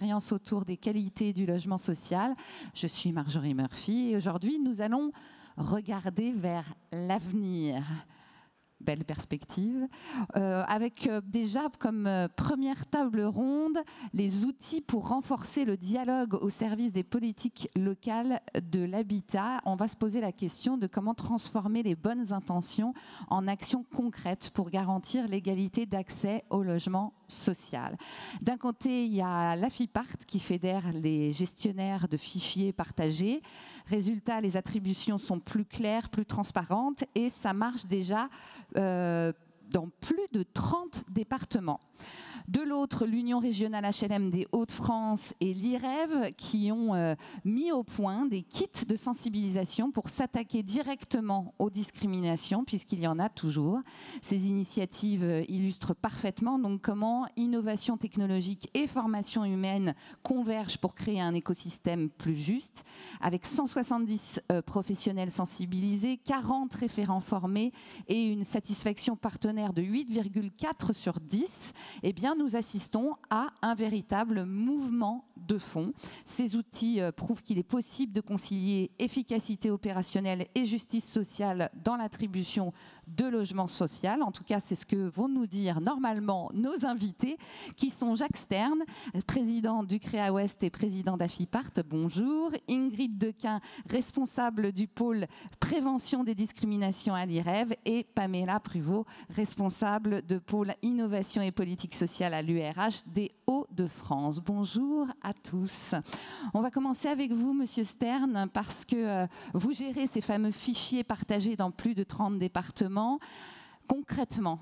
expérience autour des qualités du logement social. Je suis Marjorie Murphy et aujourd'hui, nous allons regarder vers l'avenir. Belle perspective, avec déjà comme première table ronde les outils pour renforcer le dialogue au service des politiques locales de l'habitat. On va se poser la question de comment transformer les bonnes intentions en actions concrètes pour garantir l'égalité d'accès au logement social. D'un côté, il y a l'AFIPART qui fédère les gestionnaires de fichiers partagés. Résultat, les attributions sont plus claires, plus transparentes et ça marche déjà dans plus de 30 départements. De l'autre, l'Union régionale HLM des Hauts-de-France et l'IREV qui ont mis au point des kits de sensibilisation pour s'attaquer directement aux discriminations, puisqu'il y en a toujours. Ces initiatives illustrent parfaitement donc comment innovation technologique et formation humaine convergent pour créer un écosystème plus juste. Avec 170 professionnels sensibilisés, 40 référents formés et une satisfaction partenaire de 8,4 sur 10, eh bien, nous assistons à un véritable mouvement de fond. Ces outils prouvent qu'il est possible de concilier efficacité opérationnelle et justice sociale dans l'attribution de logement social. En tout cas, c'est ce que vont nous dire normalement nos invités, qui sont Jacques Stern, président du CREA Ouest et président d'AFIPART. Bonjour. Ingrid Dequin, responsable du pôle prévention des discriminations à l'IREV, et Pamela Pruvot, responsable de pôle innovation et politique sociale à l'URH des Hauts-de-France. Bonjour à tous. On va commencer avec vous, Monsieur Stern, parce que vous gérez ces fameux fichiers partagés dans plus de 30 départements. Concrètement,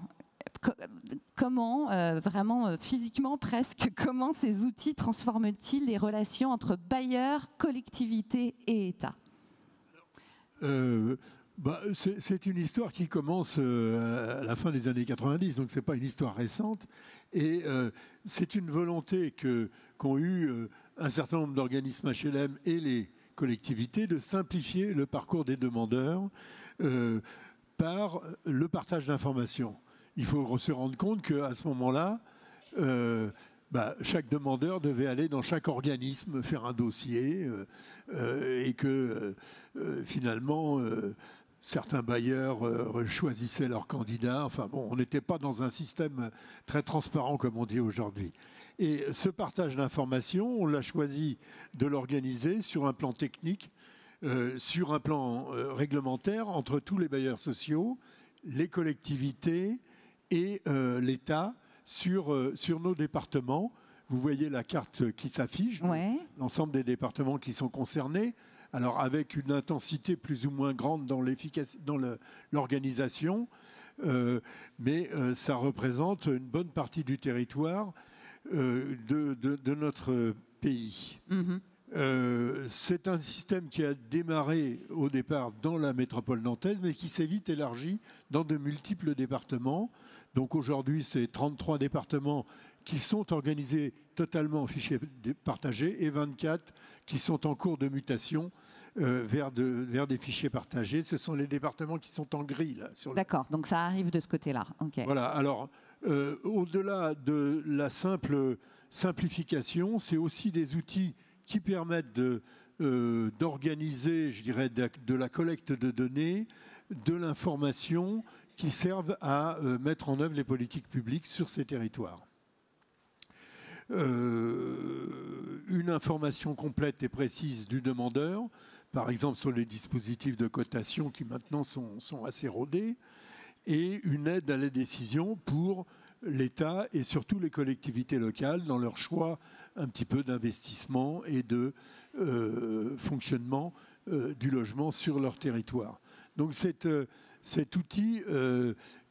comment, vraiment physiquement presque, comment ces outils transforment-ils les relations entre bailleurs, collectivités et État ? C'est une histoire qui commence à la fin des années 90, donc ce n'est pas une histoire récente. Et c'est une volonté qu'ont eu un certain nombre d'organismes HLM et les collectivités de simplifier le parcours des demandeurs par le partage d'informations. Il faut se rendre compte qu'à ce moment-là, chaque demandeur devait aller dans chaque organisme faire un dossier et que finalement certains bailleurs choisissaient leurs candidats. Enfin bon, on n'était pas dans un système très transparent comme on dit aujourd'hui. Et ce partage d'informations, on l'a choisi de l'organiser sur un plan technique, sur un plan réglementaire entre tous les bailleurs sociaux, les collectivités et l'État sur nos départements. Vous voyez la carte qui s'affiche, ouais. L'ensemble des départements qui sont concernés. Alors avec une intensité plus ou moins grande dans l'organisation, mais ça représente une bonne partie du territoire de notre pays. C'est un système qui a démarré au départ dans la métropole nantaise, mais qui s'est vite élargi dans de multiples départements. Donc aujourd'hui, c'est 33 départements qui sont organisés totalement en fichiers partagés et 24 qui sont en cours de mutation vers des fichiers partagés. Ce sont les départements qui sont en gris. D'accord, donc ça arrive de ce côté-là. Okay. Voilà, alors au-delà de la simple simplification, c'est aussi des outils qui permettent d'organiser, je dirais, de la collecte de données, de l'information, qui servent à mettre en œuvre les politiques publiques sur ces territoires. Une information complète et précise du demandeur, par exemple sur les dispositifs de cotation qui maintenant sont assez rodés, et une aide à la décision pour l'État et surtout les collectivités locales dans leur choix un petit peu d'investissement et de fonctionnement du logement sur leur territoire. Donc cet outil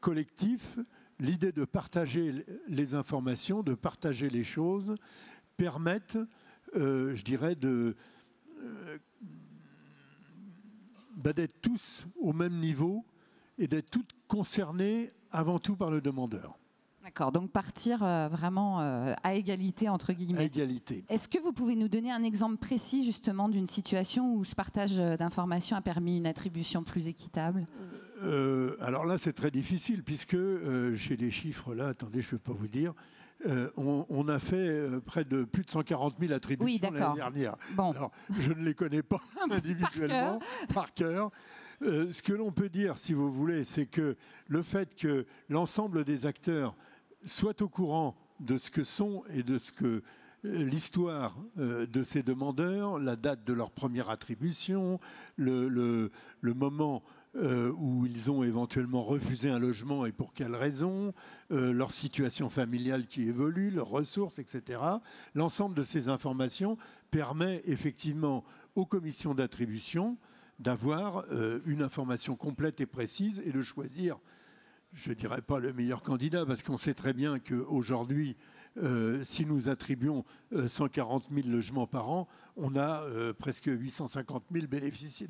collectif, l'idée de partager les informations, de partager les choses, permettent, je dirais, d'être tous au même niveau et d'être tous concernés avant tout par le demandeur. D'accord, donc partir vraiment à égalité, entre guillemets. À égalité. Est-ce que vous pouvez nous donner un exemple précis, justement, d'une situation où ce partage d'informations a permis une attribution plus équitable ? Alors là, c'est très difficile, puisque j'ai des chiffres là, attendez, je ne vais pas vous dire, on a fait près de plus de 140 000 attributions l'année dernière. Bon. Alors, je ne les connais pas individuellement, par cœur. Ce que l'on peut dire, si vous voulez, c'est que le fait que l'ensemble des acteurs soient au courant de ce que sont et de ce que l'histoire de ces demandeurs, la date de leur première attribution, le moment où ils ont éventuellement refusé un logement et pour quelles raisons, leur situation familiale qui évolue, leurs ressources, etc. L'ensemble de ces informations permet effectivement aux commissions d'attribution d'avoir une information complète et précise et de choisir, je ne dirais pas le meilleur candidat, parce qu'on sait très bien qu'aujourd'hui, si nous attribuons 140 000 logements par an, on a presque 850 000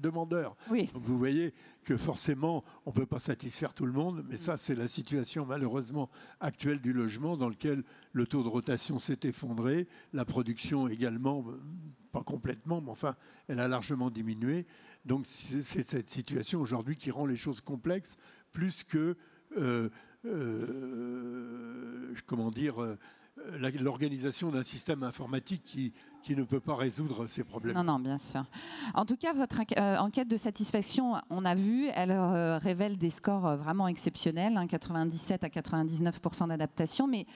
demandeurs. Oui. Donc vous voyez que forcément, on ne peut pas satisfaire tout le monde, mais ça, c'est la situation malheureusement actuelle du logement, dans lequel le taux de rotation s'est effondré, la production également, pas complètement, mais enfin, elle a largement diminué. Donc c'est cette situation aujourd'hui qui rend les choses complexes, plus que, comment dire, l'organisation d'un système informatique qui ne peut pas résoudre ces problèmes. Non, non, bien sûr. En tout cas, votre enquête de satisfaction, on a vu, elle révèle des scores vraiment exceptionnels, hein, 97 à 99% d'adaptation, mais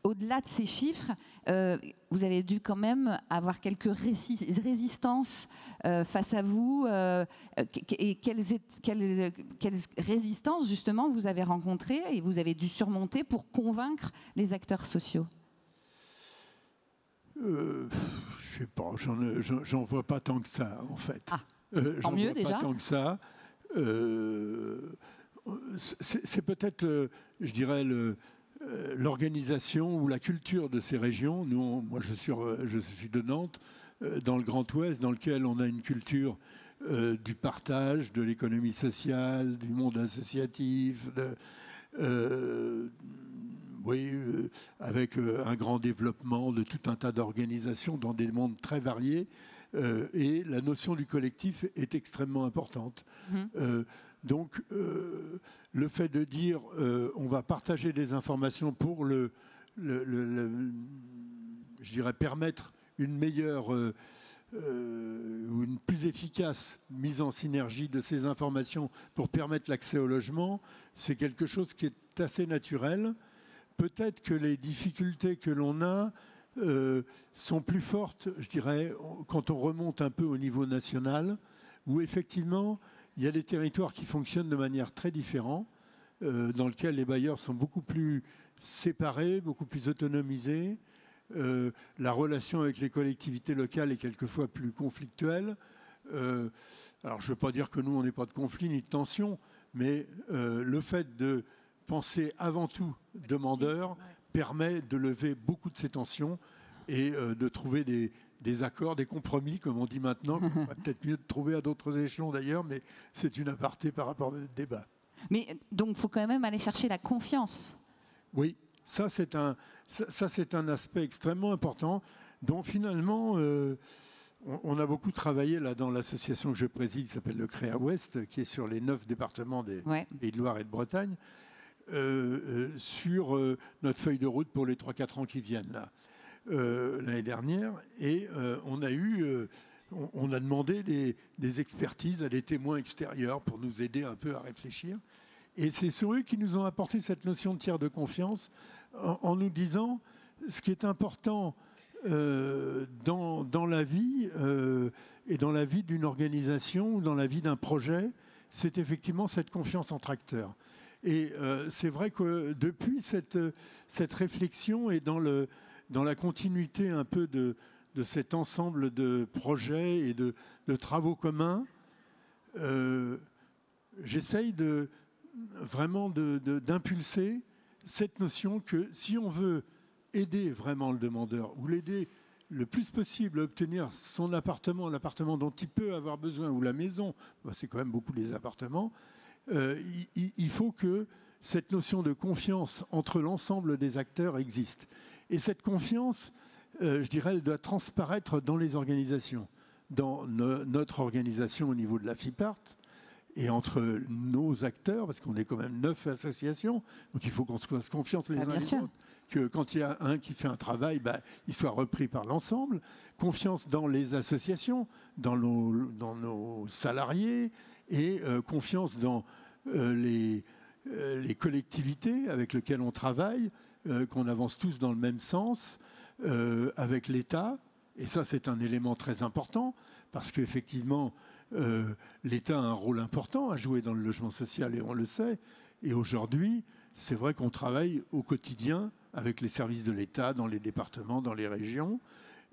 au-delà de ces chiffres, vous avez dû quand même avoir quelques résistances face à vous. Et quelles résistances, justement, vous avez rencontrées et vous avez dû surmonter pour convaincre les acteurs sociaux? Je sais pas, j'en vois pas tant que ça, en fait. Ah, tant mieux déjà. Pas tant que ça. C'est peut-être, je dirais, l'organisation ou la culture de ces régions. Moi, je suis de Nantes, dans le Grand Ouest, dans lequel on a une culture du partage, de l'économie sociale, du monde associatif, avec un grand développement de tout un tas d'organisations dans des mondes très variés. Et la notion du collectif est extrêmement importante. Donc, le fait de dire on va partager des informations pour je dirais, permettre une meilleure ou une plus efficace mise en synergie de ces informations pour permettre l'accès au logement, c'est quelque chose qui est assez naturel. Peut-être que les difficultés que l'on a sont plus fortes, je dirais, quand on remonte un peu au niveau national, où effectivement, il y a des territoires qui fonctionnent de manière très différente, dans lesquels les bailleurs sont beaucoup plus séparés, beaucoup plus autonomisés. La relation avec les collectivités locales est quelquefois plus conflictuelle. Alors, je ne veux pas dire que nous, on n'ait pas de conflit ni de tension, mais le fait de penser avant tout demandeur permet de lever beaucoup de ces tensions et de trouver des accords, des compromis, comme on dit maintenant. Peut-être mieux de trouver à d'autres échelons d'ailleurs, mais c'est une aparté par rapport au débat. Mais donc, il faut quand même aller chercher la confiance. Oui, ça c'est un aspect extrêmement important dont finalement on a beaucoup travaillé là dans l'association que je préside, qui s'appelle le CREA Ouest, qui est sur les 9 départements des Pays de Loire et de Bretagne, sur notre feuille de route pour les 3-4 ans qui viennent là. L'année dernière, et on a demandé des expertises à des témoins extérieurs pour nous aider un peu à réfléchir. Et c'est sur eux qui nous ont apporté cette notion de tiers de confiance en nous disant ce qui est important dans la vie et dans la vie d'une organisation ou dans la vie d'un projet, c'est effectivement cette confiance entre acteurs. Et c'est vrai que depuis cette réflexion et dans la continuité un peu de cet ensemble de projets et de travaux communs, j'essaye vraiment d'impulser cette notion que si on veut aider vraiment le demandeur ou l'aider le plus possible à obtenir son appartement, l'appartement dont il peut avoir besoin, ou la maison, c'est quand même beaucoup des appartements, il faut que cette notion de confiance entre l'ensemble des acteurs existe. Et cette confiance, je dirais, elle doit transparaître dans les organisations, dans notre organisation au niveau de la FIPART, et entre nos acteurs, parce qu'on est quand même 9 associations, donc il faut qu'on se fasse confiance les uns les autres, que quand il y a un qui fait un travail, il soit repris par l'ensemble. Confiance dans les associations, dans nos salariés, et confiance dans les collectivités avec lesquelles on travaille, qu'on avance tous dans le même sens, avec l'État. Et ça, c'est un élément très important, parce qu'effectivement, l'État a un rôle important à jouer dans le logement social, et on le sait. Et aujourd'hui, c'est vrai qu'on travaille au quotidien avec les services de l'État, dans les départements, dans les régions,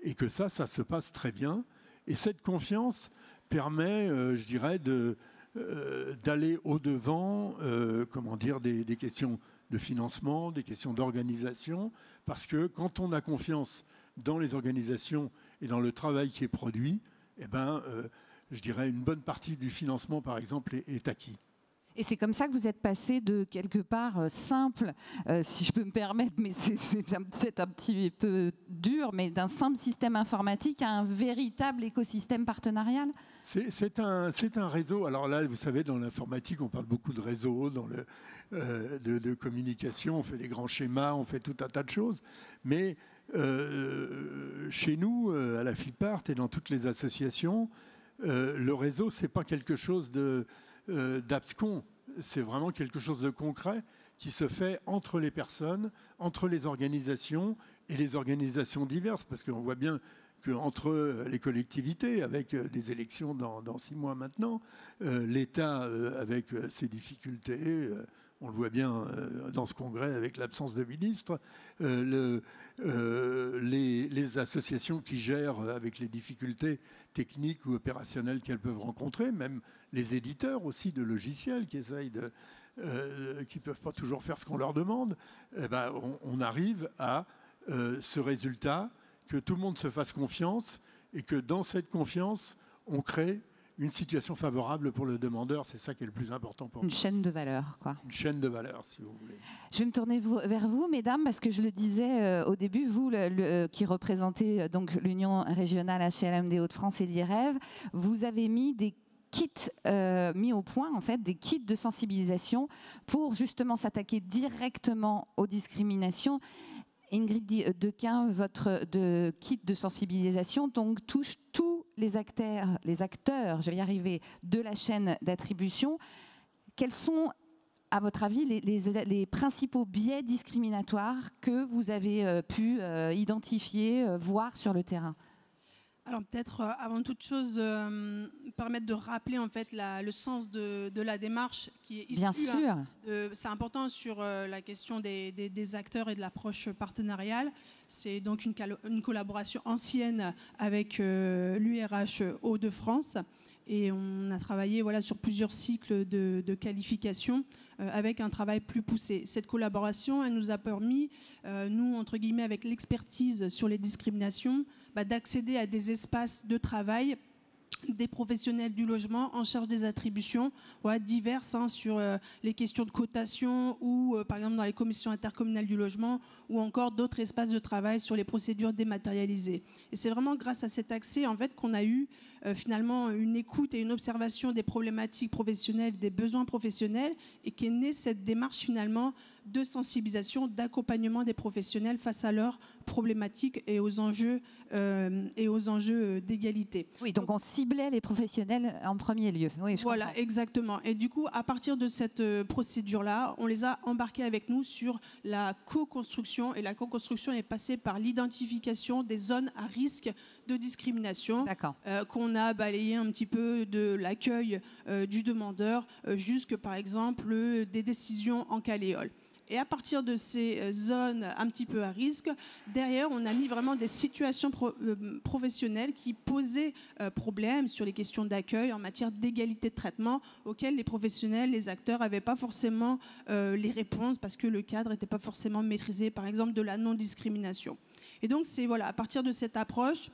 et que ça se passe très bien. Et cette confiance permet, je dirais, d'aller au-devant, des questions de financement, des questions d'organisation, parce que quand on a confiance dans les organisations et dans le travail qui est produit, je dirais une bonne partie du financement, par exemple, est acquis. Et c'est comme ça que vous êtes passé de quelque part simple, si je peux me permettre, mais c'est un petit peu dur, mais d'un simple système informatique à un véritable écosystème partenarial? C'est un réseau. Alors là, vous savez, dans l'informatique, on parle beaucoup de réseau, de communication, on fait des grands schémas, on fait tout un tas de choses. Mais chez nous, à la FIPART et dans toutes les associations, le réseau, c'est pas quelque chose d'abscon, c'est vraiment quelque chose de concret qui se fait entre les personnes, entre les organisations et les organisations diverses, parce qu'on voit bien qu'entre les collectivités, avec des élections dans 6 mois maintenant, l'État avec ses difficultés, on le voit bien dans ce congrès avec l'absence de ministre, les associations qui gèrent avec les difficultés techniques ou opérationnelles qu'elles peuvent rencontrer, même les éditeurs aussi de logiciels qui essayent qui ne peuvent pas toujours faire ce qu'on leur demande, on arrive à ce résultat, que tout le monde se fasse confiance et que dans cette confiance, on crée une situation favorable pour le demandeur. C'est ça qui est le plus important pour nous. Une chaîne de valeur, quoi. Une chaîne de valeur, si vous voulez. Je vais me tourner vers vous, mesdames, parce que je le disais au début, vous qui représentez donc l'Union régionale HLM des Hauts-de-France et l'IREV, vous avez mis des kits mis au point, en fait, des kits de sensibilisation pour justement s'attaquer directement aux discriminations. Ingrid Dequin, votre kit de sensibilisation donc touche tous les acteurs, je vais y arriver, de la chaîne d'attribution. Quels sont, à votre avis, les principaux biais discriminatoires que vous avez pu identifier, voir sur le terrain ? Alors peut-être avant toute chose permettre de rappeler en fait le sens de la démarche qui est issue. Bien sûr. C'est important sur la question des acteurs et de l'approche partenariale. C'est donc une collaboration ancienne avec l'URH Hauts-de-France. Et on a travaillé sur plusieurs cycles de qualification avec un travail plus poussé. Cette collaboration, elle nous a permis, nous, entre guillemets, avec l'expertise sur les discriminations, d'accéder à des espaces de travail des professionnels du logement en charge des attributions diverses sur les questions de cotation ou par exemple dans les commissions intercommunales du logement ou encore d'autres espaces de travail sur les procédures dématérialisées. Et c'est vraiment grâce à cet accès en fait qu'on a eu finalement une écoute et une observation des problématiques professionnelles, des besoins professionnels et qu'est née cette démarche finalement de sensibilisation, d'accompagnement des professionnels face à leurs problématiques et aux enjeux d'égalité. Oui, donc on ciblait les professionnels en premier lieu. Oui, voilà, comprends. Exactement. Et du coup, à partir de cette procédure-là, on les a embarqués avec nous sur la co-construction. Et la co-construction est passée par l'identification des zones à risque de discrimination qu'on a balayé un petit peu de l'accueil du demandeur jusque, par exemple, des décisions en Caléole. Et à partir de ces zones un petit peu à risque, derrière, on a mis vraiment des situations professionnelles qui posaient problème sur les questions d'accueil en matière d'égalité de traitement auxquelles les professionnels, les acteurs n'avaient pas forcément les réponses parce que le cadre n'était pas forcément maîtrisé, par exemple, de la non-discrimination. Et donc, c'est à partir de cette approche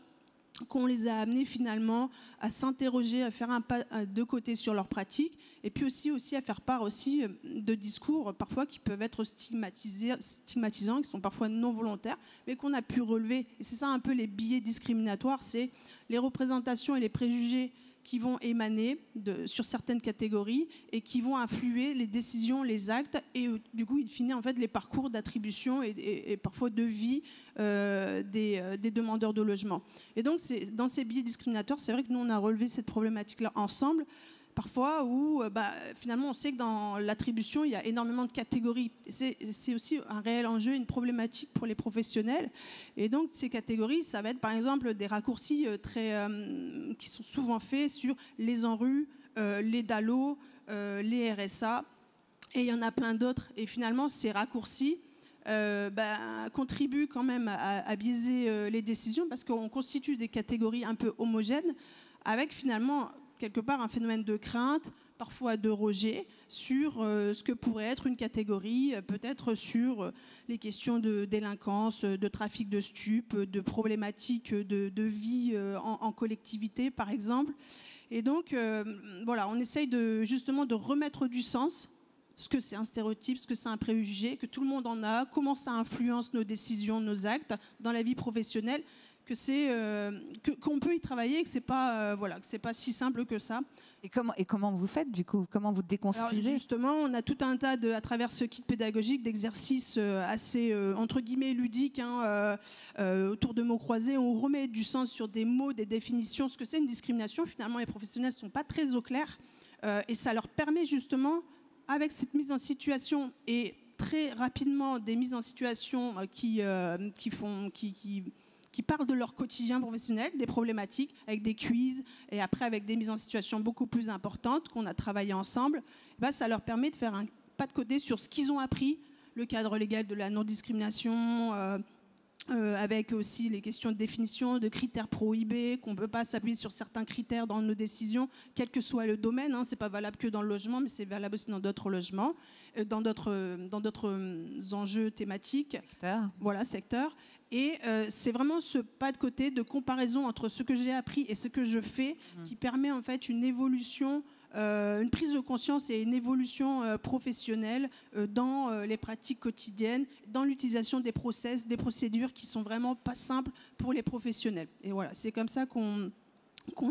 qu'on les a amenés finalement à s'interroger, à faire un pas de côté sur leurs pratiques et puis aussi à faire part aussi de discours parfois qui peuvent être stigmatisants, qui sont parfois non volontaires, mais qu'on a pu relever. Et c'est ça un peu les biais discriminatoires, c'est les représentations et les préjugés qui vont émaner sur certaines catégories et qui vont influer les décisions, les actes et du coup, in fine, en fait, les parcours d'attribution et parfois de vie des demandeurs de logement. Et donc, dans ces biais discriminateurs, c'est vrai que nous, on a relevé cette problématique-là ensemble, parfois où finalement, on sait que dans l'attribution, il y a énormément de catégories. C'est aussi un réel enjeu, une problématique pour les professionnels. Et donc, ces catégories, ça va être par exemple des raccourcis qui sont souvent faits sur les ANRU, les DALO, les RSA, et il y en a plein d'autres. Et finalement, ces raccourcis contribuent quand même à biaiser les décisions parce qu'on constitue des catégories un peu homogènes avec finalement quelque part un phénomène de crainte, parfois de rejet, sur ce que pourrait être une catégorie, peut-être sur les questions de délinquance, de trafic de stupes, de problématiques de vie en collectivité, par exemple. Et donc, voilà, on essaye justement de remettre du sens, ce que c'est un stéréotype, ce que c'est un préjugé, que tout le monde en a, comment ça influence nos décisions, nos actes dans la vie professionnelle, qu'on peut y travailler, que c'est pas si simple que ça. Et comment vous faites du coup? Comment vous déconstruisez? Alors justement, on a tout un tas à travers ce kit pédagogique d'exercices assez entre guillemets ludiques autour de mots croisés. On remet du sens sur des mots, des définitions, ce que c'est une discrimination. Finalement, les professionnels sont pas très au clair et ça leur permet justement, avec cette mise en situation et très rapidement des mises en situation qui parlent de leur quotidien professionnel, des problématiques, avec des quiz, et après avec des mises en situation beaucoup plus importantes qu'on a travaillé ensemble, ça leur permet de faire un pas de côté sur ce qu'ils ont appris, le cadre légal de la non-discrimination, avec aussi les questions de définition, de critères prohibés, qu'on ne peut pas s'appuyer sur certains critères dans nos décisions, quel que soit le domaine. Ce n'est pas valable que dans le logement, mais c'est valable aussi dans d'autres logements, dans d'autres enjeux thématiques. Secteur. Et c'est vraiment ce pas de côté de comparaison entre ce que j'ai appris et ce que je fais qui permet en fait une évolution, une prise de conscience et une évolution professionnelle dans les pratiques quotidiennes, dans l'utilisation des process, des procédures qui sont vraiment pas simples pour les professionnels. Et voilà, c'est comme ça qu'on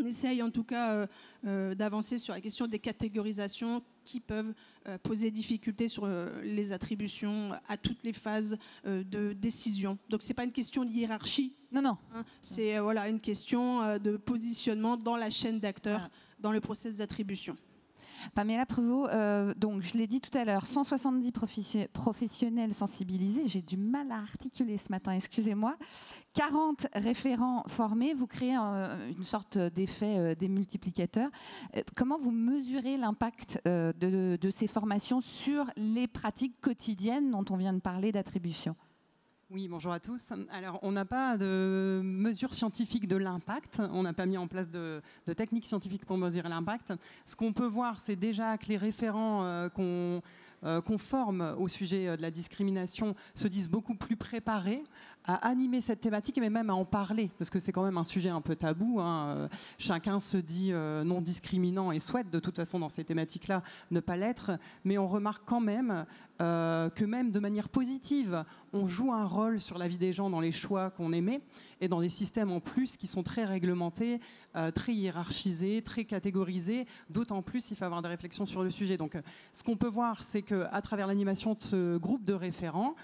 essaye en tout cas d'avancer sur la question des catégorisations qui peuvent poser difficulté sur les attributions à toutes les phases de décision. Donc c'est pas une question de hiérarchie. Non. C'est une question de positionnement dans la chaîne d'acteurs, dans le process d'attribution. Pamela Prévost, donc je l'ai dit tout à l'heure, 170 professionnels sensibilisés, j'ai du mal à articuler ce matin, excusez-moi, 40 référents formés, vous créez une sorte d'effet démultiplicateur. Comment vous mesurez l'impact de ces formations sur les pratiques quotidiennes dont on vient de parler d'attribution ? Oui, bonjour à tous. Alors, on n'a pas de mesure scientifique de l'impact. On n'a pas mis en place de techniques scientifiques pour mesurer l'impact. Ce qu'on peut voir, c'est déjà que les référents qu'on forme au sujet de la discrimination se disent beaucoup plus préparés à animer cette thématique et même à en parler, parce que c'est quand même un sujet un peu tabou. Chacun se dit non discriminant et souhaite de toute façon dans ces thématiques-là ne pas l'être, mais on remarque quand même que même de manière positive, on joue un rôle sur la vie des gens dans les choix qu'on émet et dans des systèmes en plus qui sont très réglementés, très hiérarchisés, très catégorisés. D'autant plus, il faut avoir des réflexions sur le sujet. Donc, ce qu'on peut voir, c'est qu'à travers l'animation de ce groupe de référents,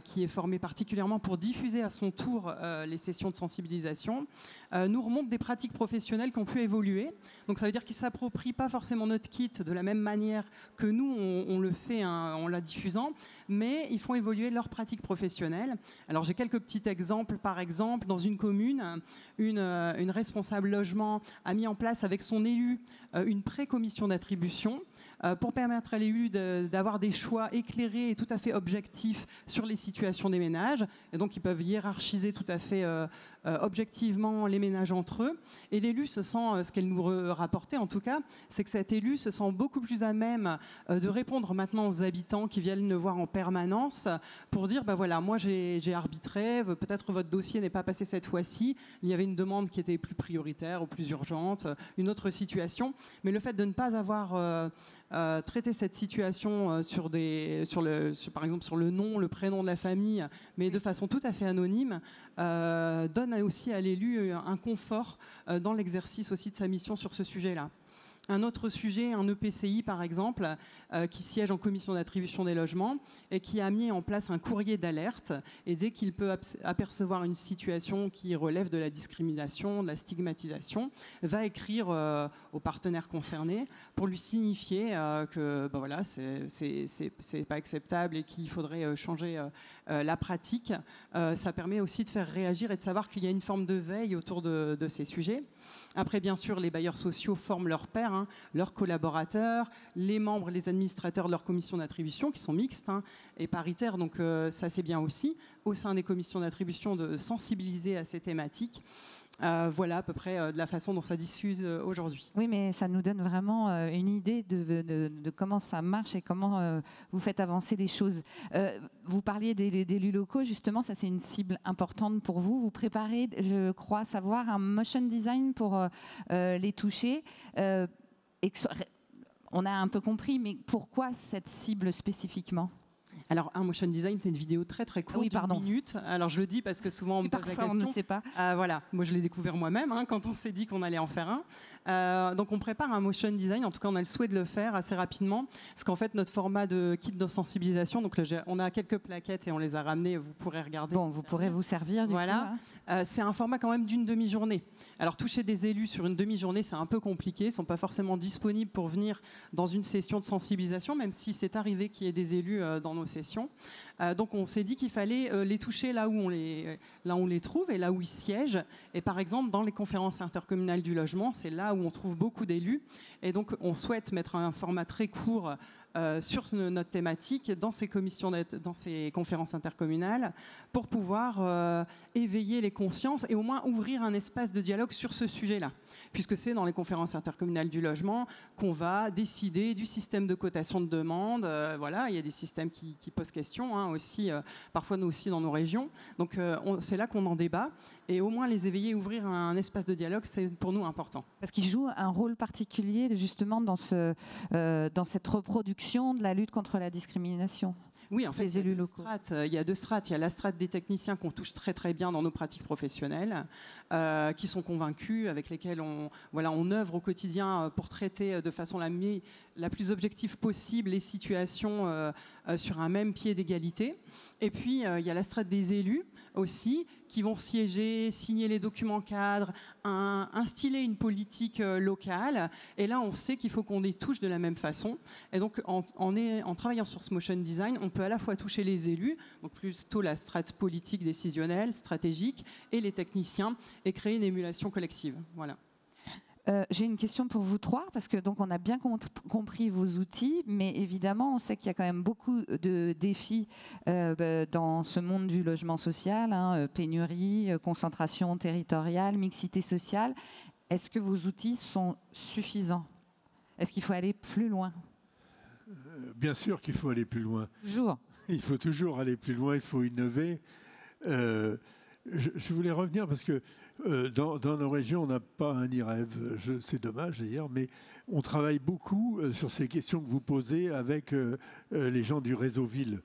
qui est formé particulièrement pour diffuser à son tour les sessions de sensibilisation, nous remontent des pratiques professionnelles qui ont pu évoluer. Donc ça veut dire qu'ils ne s'approprient pas forcément notre kit de la même manière que nous, on le fait en la diffusant, mais ils font évoluer leurs pratiques professionnelles. Alors j'ai quelques petits exemples. Par exemple, dans une commune, une responsable logement a mis en place avec son élu une pré-commission d'attribution pour permettre à l'élu d'avoir des choix éclairés et tout à fait objectifs sur les situations des ménages. Et donc, ils peuvent hiérarchiser tout à fait objectivement les ménages entre eux. Et l'élu se sent, ce qu'elle nous rapportait en tout cas, c'est que cet élu se sent beaucoup plus à même de répondre maintenant aux habitants qui viennent le voir en permanence pour dire, voilà, moi j'ai arbitré, peut-être votre dossier n'est pas passé cette fois-ci, il y avait une demande qui était plus prioritaire ou plus urgente, une autre situation. Mais le fait de ne pas avoir traité cette situation par exemple sur le nom, le prénom de la famille, mais de façon tout à fait anonyme, donne donne aussi à l'élu un confort dans l'exercice aussi de sa mission sur ce sujet-là. Un autre sujet, un EPCI par exemple, qui siège en commission d'attribution des logements et qui a mis en place un courrier d'alerte. Et dès qu'il peut apercevoir une situation qui relève de la discrimination, de la stigmatisation, va écrire aux partenaires concernés pour lui signifier que ben voilà, c'est pas acceptable et qu'il faudrait changer la pratique. Ça permet aussi de faire réagir et de savoir qu'il y a une forme de veille autour de ces sujets. Après, bien sûr, les bailleurs sociaux forment leurs pairs, hein, leurs collaborateurs, les membres, les administrateurs de leur commission d'attribution, qui sont mixtes et paritaires, donc ça c'est bien aussi, au sein des commissions d'attribution, de sensibiliser à ces thématiques. Voilà à peu près de la façon dont ça diffuse aujourd'hui. Oui, mais ça nous donne vraiment une idée de comment ça marche et comment vous faites avancer les choses. Vous parliez d'élus locaux, justement, ça c'est une cible importante pour vous. Vous préparez, je crois savoir, un motion design pour les toucher. On a un peu compris, mais pourquoi cette cible spécifiquement ? Alors, un motion design, c'est une vidéo très très courte, d'une minute. Alors, je le dis parce que souvent on me pose la question. On ne sait pas. Voilà, moi je l'ai découvert moi-même quand on s'est dit qu'on allait en faire un. Donc, on prépare un motion design. En tout cas, on a le souhait de le faire assez rapidement, parce qu'en fait, notre format de kit de sensibilisation, donc on a quelques plaquettes et on les a ramenées. Vous pourrez regarder. Bon, vous pourrez vous servir. Voilà. C'est un format quand même d'une demi-journée. Alors, toucher des élus sur une demi-journée, c'est un peu compliqué. Ils ne sont pas forcément disponibles pour venir dans une session de sensibilisation, même si c'est arrivé qu'il y ait des élus dans nos sessions. Donc on s'est dit qu'il fallait les toucher là où on les trouve et là où ils siègent. Et par exemple, dans les conférences intercommunales du logement, c'est là où on trouve beaucoup d'élus. Et donc on souhaite mettre un format très court sur notre thématique dans ces conférences intercommunales pour pouvoir éveiller les consciences et au moins ouvrir un espace de dialogue sur ce sujet-là. Puisque c'est dans les conférences intercommunales du logement qu'on va décider du système de cotation de demande. Voilà, il y a des systèmes qui posent question aussi, parfois nous aussi dans nos régions. Donc c'est là qu'on en débat. Et au moins les éveiller, ouvrir un espace de dialogue, c'est pour nous important. Parce qu'ils jouent un rôle particulier justement dans cette reproduction de la lutte contre la discrimination. Oui, en fait, il y a deux strates. Il y a la strate des techniciens qu'on touche très très bien dans nos pratiques professionnelles, qui sont convaincus, avec lesquels on œuvre au quotidien pour traiter de façon la plus objective possible les situations sur un même pied d'égalité. Et puis, il y a la strate des élus aussi, qui vont siéger, signer les documents cadres, instiller une politique locale. Et là, on sait qu'il faut qu'on les touche de la même façon. Et donc, en travaillant sur ce motion design, on peut à la fois toucher les élus, donc plutôt la strate politique décisionnelle, stratégique, et les techniciens, et créer une émulation collective. Voilà. J'ai une question pour vous trois, parce que donc on a bien compris vos outils, mais évidemment on sait qu'il y a quand même beaucoup de défis dans ce monde du logement social, pénurie, concentration territoriale, mixité sociale. Est-ce que vos outils sont suffisants ? Est-ce qu'il faut aller plus loin ? Bien sûr qu'il faut aller plus loin. Toujours. Il faut toujours aller plus loin, il faut innover. Je voulais revenir parce que dans nos régions, on n'a pas un IREV. C'est dommage d'ailleurs, mais on travaille beaucoup sur ces questions que vous posez avec les gens du réseau ville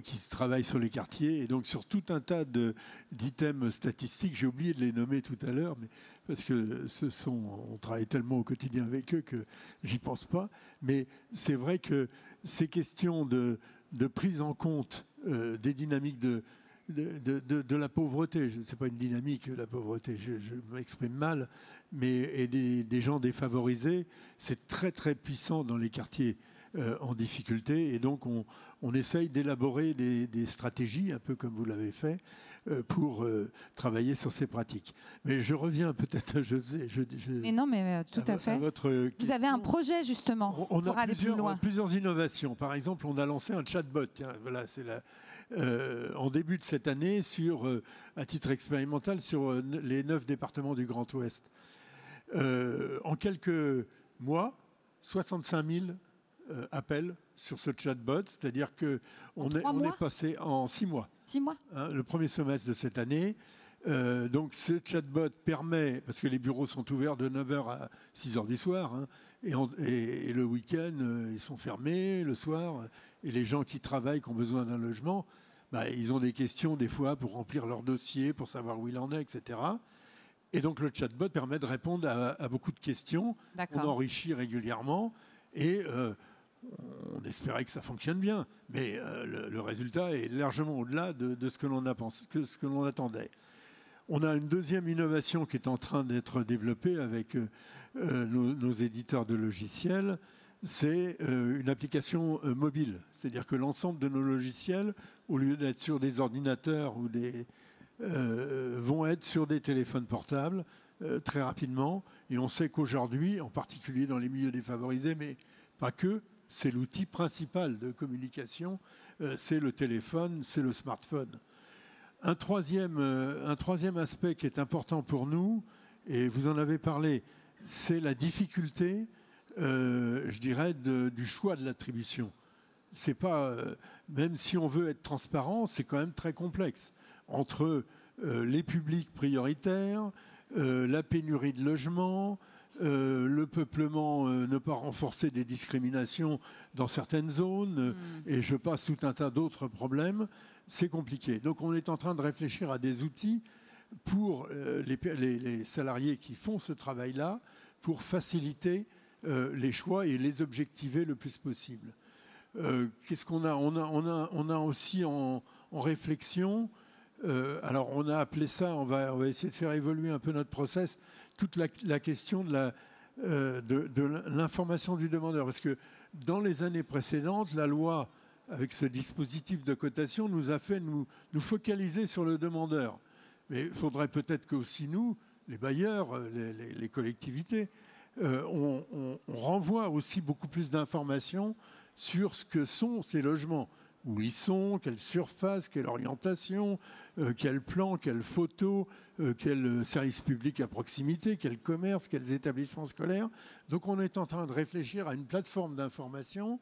qui travaillent sur les quartiers et donc sur tout un tas d'items statistiques. J'ai oublié de les nommer tout à l'heure, mais parce que on travaille tellement au quotidien avec eux que j'y pense pas. Mais c'est vrai que ces questions de prise en compte des dynamiques de la pauvreté, ce n'est pas une dynamique, la pauvreté, je m'exprime mal, mais des gens défavorisés, c'est très très puissant dans les quartiers en difficulté, et donc on essaye d'élaborer des stratégies, un peu comme vous l'avez fait, pour travailler sur ces pratiques. Mais je reviens peut-être, mais non, mais tout à fait. Vous avez un projet justement pour aller plus loin. Plusieurs innovations. Par exemple, on a lancé un chatbot. Tiens, voilà, c'est en début de cette année, à titre expérimental, sur les 9 départements du Grand Ouest. En quelques mois, 65 000 appels sur ce chatbot, c'est-à-dire qu'on est passé en 6 mois. 6 mois. Le premier semestre de cette année. Donc ce chatbot permet, parce que les bureaux sont ouverts de 9h à 6h du soir, et le week-end, ils sont fermés le soir, et les gens qui travaillent, qui ont besoin d'un logement, ils ont des questions des fois pour remplir leur dossier, pour savoir où il en est, etc. Et donc le chatbot permet de répondre à beaucoup de questions. On enrichit régulièrement et on espérait que ça fonctionne bien. Mais le résultat est largement au-delà de ce que l'on attendait. On a une deuxième innovation qui est en train d'être développée avec nos éditeurs de logiciels. C'est une application mobile. C'est-à-dire que l'ensemble de nos logiciels, au lieu d'être sur des ordinateurs ou vont être sur des téléphones portables très rapidement. Et on sait qu'aujourd'hui, en particulier dans les milieux défavorisés, mais pas que, c'est l'outil principal de communication, c'est le téléphone, c'est le smartphone. Un troisième aspect qui est important pour nous, et vous en avez parlé, c'est la difficulté, je dirais, du choix de l'attribution. C'est pas, même si on veut être transparent, c'est quand même très complexe. Entre les publics prioritaires, la pénurie de logements, le peuplement, ne pas renforcer des discriminations dans certaines zones, et je passe tout un tas d'autres problèmes, c'est compliqué. Donc on est en train de réfléchir à des outils pour les salariés qui font ce travail-là, pour faciliter les choix et les objectiver le plus possible. Qu'est-ce qu'on a ? On a aussi en réflexion, alors on a appelé ça, on va essayer de faire évoluer un peu notre process, toute la question de l'information du demandeur. Parce que dans les années précédentes, la loi, avec ce dispositif de cotation, nous a fait nous focaliser sur le demandeur. Mais il faudrait peut-être que aussi nous, les bailleurs, les collectivités, on renvoie aussi beaucoup plus d'informations sur ce que sont ces logements, où ils sont, quelle surface, quelle orientation, quel plan, quelle photo, quel service public à proximité, quel commerce, quels établissements scolaires. Donc on est en train de réfléchir à une plateforme d'information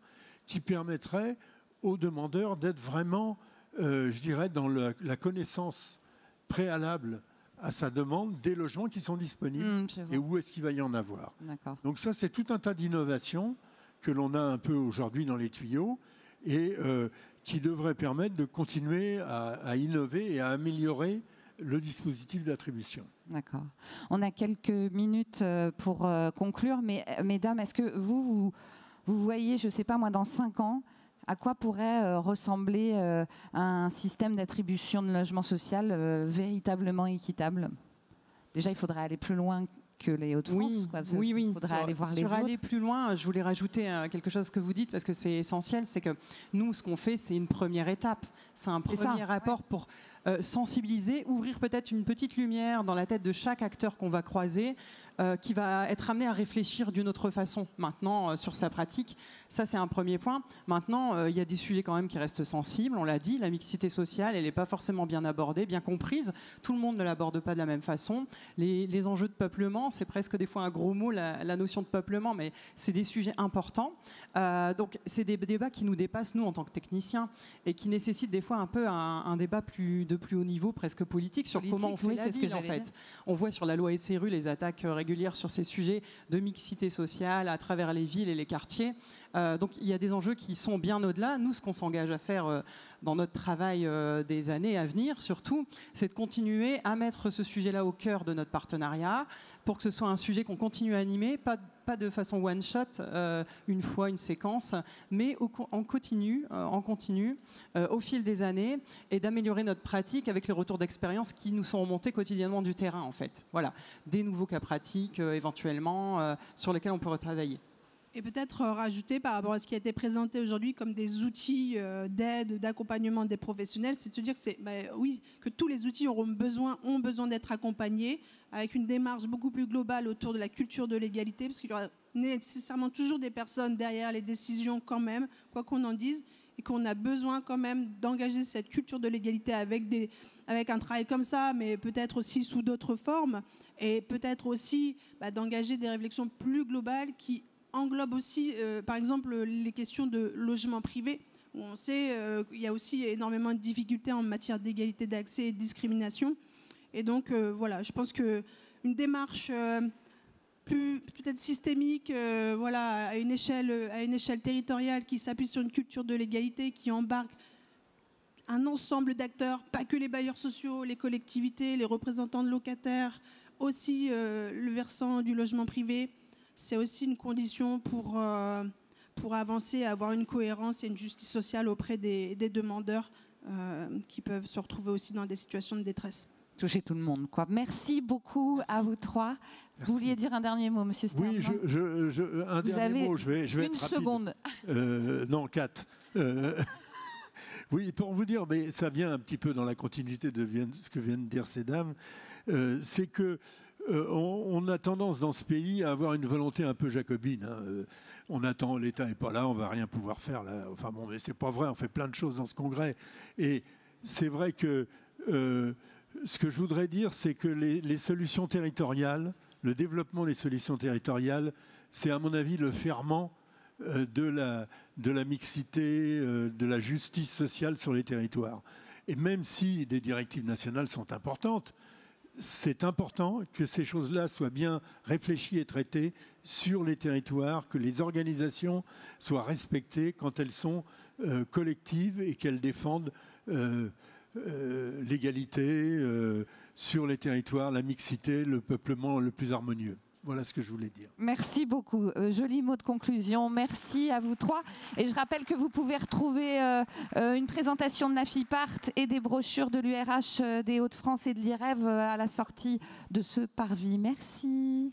qui permettrait aux demandeurs d'être vraiment, je dirais, dans la connaissance préalable à sa demande des logements qui sont disponibles et où est-ce qu'il va y en avoir. Donc ça, c'est tout un tas d'innovations que l'on a un peu aujourd'hui dans les tuyaux et qui devrait permettre de continuer à innover et à améliorer le dispositif d'attribution. D'accord. On a quelques minutes pour conclure, mais mesdames, est-ce que vous voyez, je ne sais pas moi, dans 5 ans, à quoi pourrait ressembler un système d'attribution de logement social véritablement équitable ? Déjà, il faudrait aller plus loin que les Hauts-de-France. Oui. Il faudrait aller voir les autres. Aller plus loin, je voulais rajouter quelque chose que vous dites parce que c'est essentiel, c'est que nous, ce qu'on fait, c'est une première étape. C'est un premier rapport pour sensibiliser, ouvrir peut-être une petite lumière dans la tête de chaque acteur qu'on va croiser, qui va être amené à réfléchir d'une autre façon maintenant sur sa pratique. Ça, c'est un premier point. Maintenant, il y a des sujets quand même qui restent sensibles, on l'a dit, la mixité sociale, elle n'est pas forcément bien abordée, bien comprise. Tout le monde ne l'aborde pas de la même façon. Les enjeux de peuplement, c'est presque des fois un gros mot, la notion de peuplement, mais c'est des sujets importants. Donc, c'est des débats qui nous dépassent, nous, en tant que techniciens, et qui nécessitent des fois un peu un débat de plus haut niveau, presque politique, sur comment on fait la ville, en fait. On voit sur la loi SRU les attaques régulières sur ces sujets de mixité sociale à travers les villes et les quartiers. Donc il y a des enjeux qui sont bien au-delà. Nous, ce qu'on s'engage à faire dans notre travail des années à venir, surtout, c'est de continuer à mettre ce sujet-là au cœur de notre partenariat pour que ce soit un sujet qu'on continue à animer, pas de façon one-shot, une fois, une séquence, mais en continu, au fil des années, et d'améliorer notre pratique avec les retours d'expérience qui nous sont remontés quotidiennement du terrain, en fait. Voilà, des nouveaux cas pratiques, éventuellement, sur lesquels on pourrait travailler. Et peut-être rajouter par rapport à ce qui a été présenté aujourd'hui comme des outils d'aide, d'accompagnement des professionnels, c'est de se dire que tous les outils ont besoin d'être accompagnés avec une démarche beaucoup plus globale autour de la culture de l'égalité, parce qu'il y aura nécessairement toujours des personnes derrière les décisions quand même, quoi qu'on en dise, et qu'on a besoin quand même d'engager cette culture de l'égalité avec un travail comme ça, mais peut-être aussi sous d'autres formes, et peut-être aussi d'engager des réflexions plus globales qui englobe aussi, par exemple, les questions de logement privé, où on sait qu'il y a aussi énormément de difficultés en matière d'égalité d'accès et de discrimination. Et donc, voilà, je pense qu'une démarche plus peut-être systémique, à une échelle territoriale qui s'appuie sur une culture de l'égalité, qui embarque un ensemble d'acteurs, pas que les bailleurs sociaux, les collectivités, les représentants de locataires, aussi le versant du logement privé. C'est aussi une condition pour avancer et avoir une cohérence et une justice sociale auprès des demandeurs qui peuvent se retrouver aussi dans des situations de détresse. Toucher tout le monde, quoi. Merci beaucoup à vous trois. Vous vouliez dire un dernier mot, Monsieur Stern? Oui, un dernier mot. Je vais être rapide. Une seconde. Non, 4. Oui, pour vous dire, mais ça vient un petit peu dans la continuité de ce que viennent de dire ces dames, c'est que on a tendance dans ce pays à avoir une volonté un peu jacobine. Hein. On attend, l'État n'est pas là, on va rien pouvoir faire là. Enfin bon, mais c'est pas vrai. On fait plein de choses dans ce congrès, et c'est vrai que ce que je voudrais dire, c'est que les solutions territoriales, le développement des solutions territoriales, c'est à mon avis le ferment de la mixité, de la justice sociale sur les territoires. Et même si des directives nationales sont importantes, c'est important que ces choses-là soient bien réfléchies et traitées sur les territoires, que les organisations soient respectées quand elles sont collectives et qu'elles défendent l'égalité sur les territoires, la mixité, le peuplement le plus harmonieux. Voilà ce que je voulais dire. Merci beaucoup. Joli mot de conclusion. Merci à vous trois. Et je rappelle que vous pouvez retrouver une présentation de la FIPART et des brochures de l'URH des Hauts-de-France et de l'IREV à la sortie de ce parvis. Merci.